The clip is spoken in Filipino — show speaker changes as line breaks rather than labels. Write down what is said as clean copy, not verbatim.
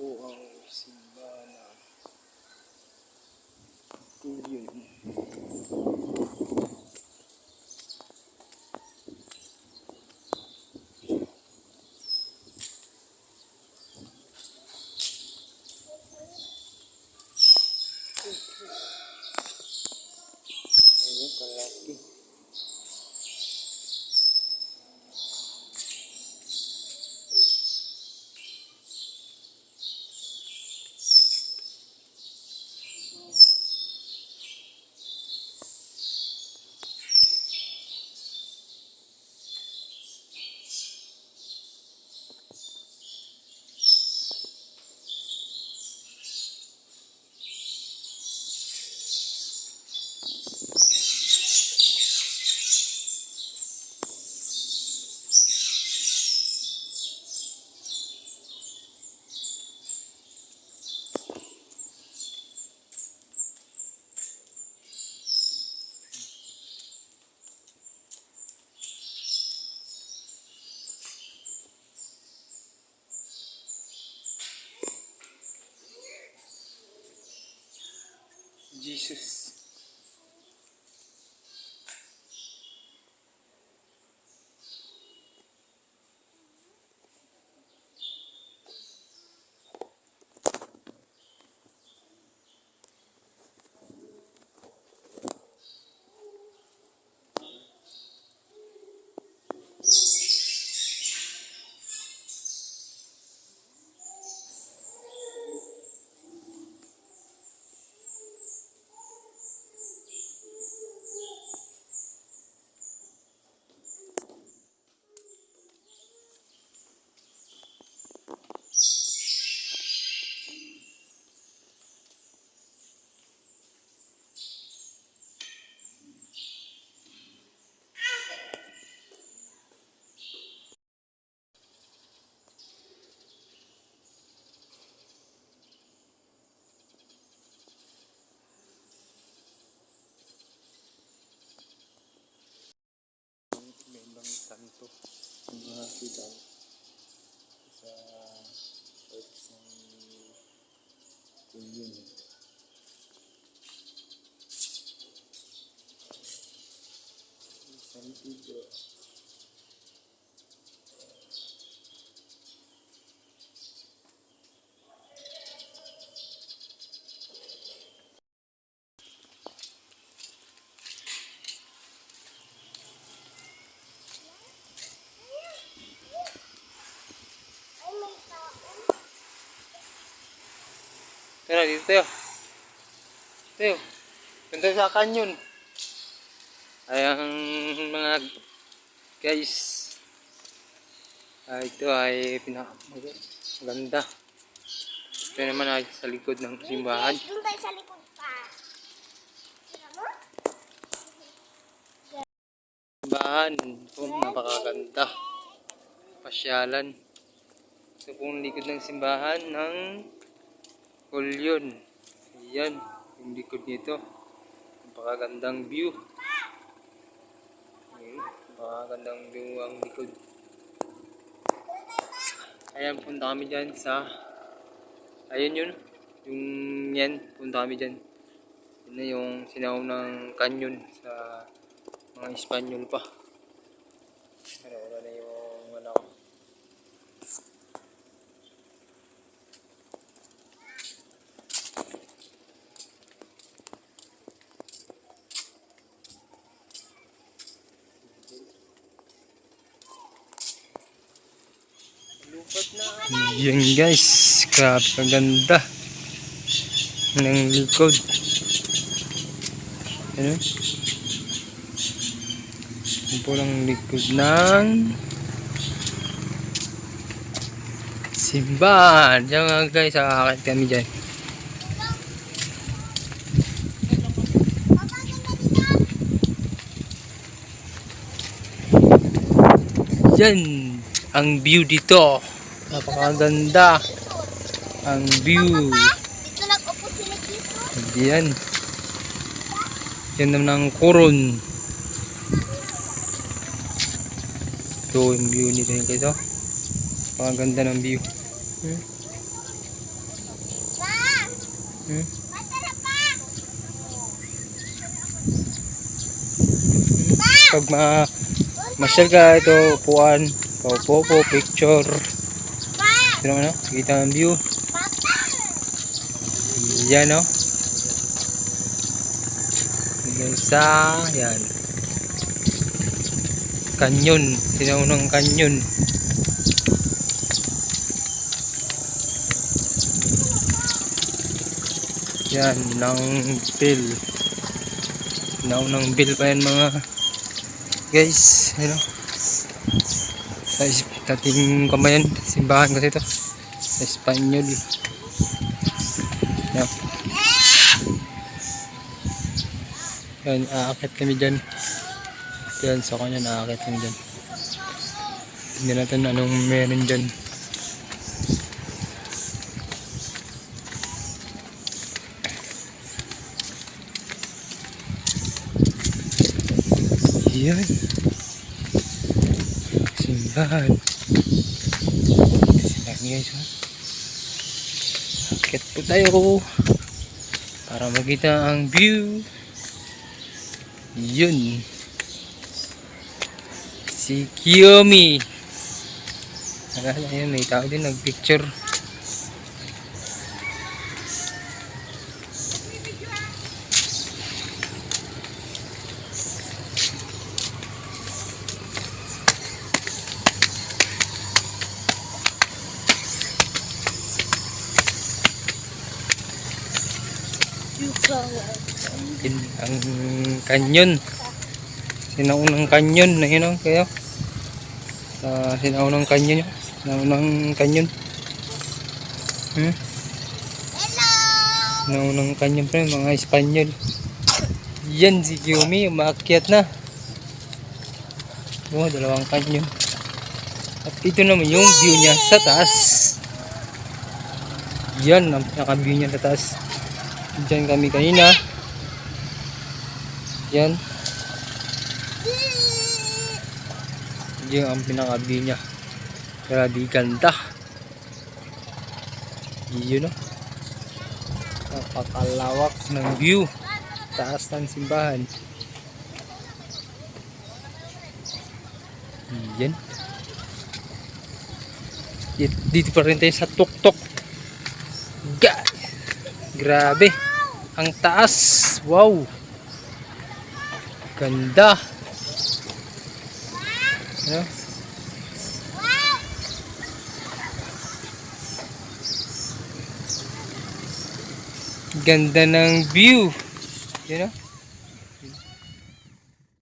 po ang simbahan na Kulyon. Ayun, kalaki. Jesus. May ibang santo mga sigaw sa church ng Kulyon. San Pedro. Tara, dito tayo. Tayo. Ganda sa kanyon. Ay, ang mga guys. Ito ay pinakamaganda. Ito naman ay sa likod ng simbahan.
Doon tayo sa likod pa.
Simbahan. Ito, napakaganda. Pasyalan. Ito pong likod ng simbahan ng Kulyon. Ayan, yung likod nito. Napakagandang view. Ayan, napakagandang view ang likod. Ayan, punta kami dyan sa... Ayun yun. Yung yan, punta kami dyan. Yun na yung sinaw ng kanyon sa mga Espanyol pa. Wala na yung ano. Yan guys, grabe kaganda ng likod. Ano? Yan po lang likod ng simbahan. Diyan nga guys, akakit kami dyan. Yan ang view dito. Napakaganda ang view.
Dito nag-upo sila dito.
Yan. Yan naman ang Coron. Ito yung view nito yung guys. Napakaganda ng view. Hmm?
Matara pa!
Pag masyal ka, ito, upuan, paupo po, picture.
Pa!
Pero ano, kita ang view.
Papa!
Yan, no? Hanggang sa, yan. Kanyon, sinaunang kanyon. Yan, ng bill. Sinaunang bill pa yan mga guys, ano? Sa dating kamayan, simbahan kasi ito. Sa Espanyol. Yan. Yan, aakit kami dyan. Yan, sa kanya naakit kami dyan. Hindi natin anong meron dyan. Yan. Simbahan. Simbahan guys. Akit po tayo. Para makita ang view. Yun. Si Kiyomi. Ayun, may tao din nagpicture. Yun, ang kanyon. Sinaunang kanyon na yun, kayo. Sinaunang kanyon. Sinaunang kanyon.
Hello!
Sinaunang kanyon pa rin, mga Espanyol. Yan, si Kiyomi, umaakyat na. Oh, dalawang kanyon. At ito naman yung view niya sa taas. Yan, ang pinaka-view niya sa taas. Diyan kami kanina. Yan. Yan ang pinaka-view niya. Grabe ganda. Yun o. Napakalawak ng view. Taas ng simbahan. Yan. Dito pa rin tayo sa tuktok. Grabe. Ang taas. Wow. Ganda. Ano? Ganda ng view. You know?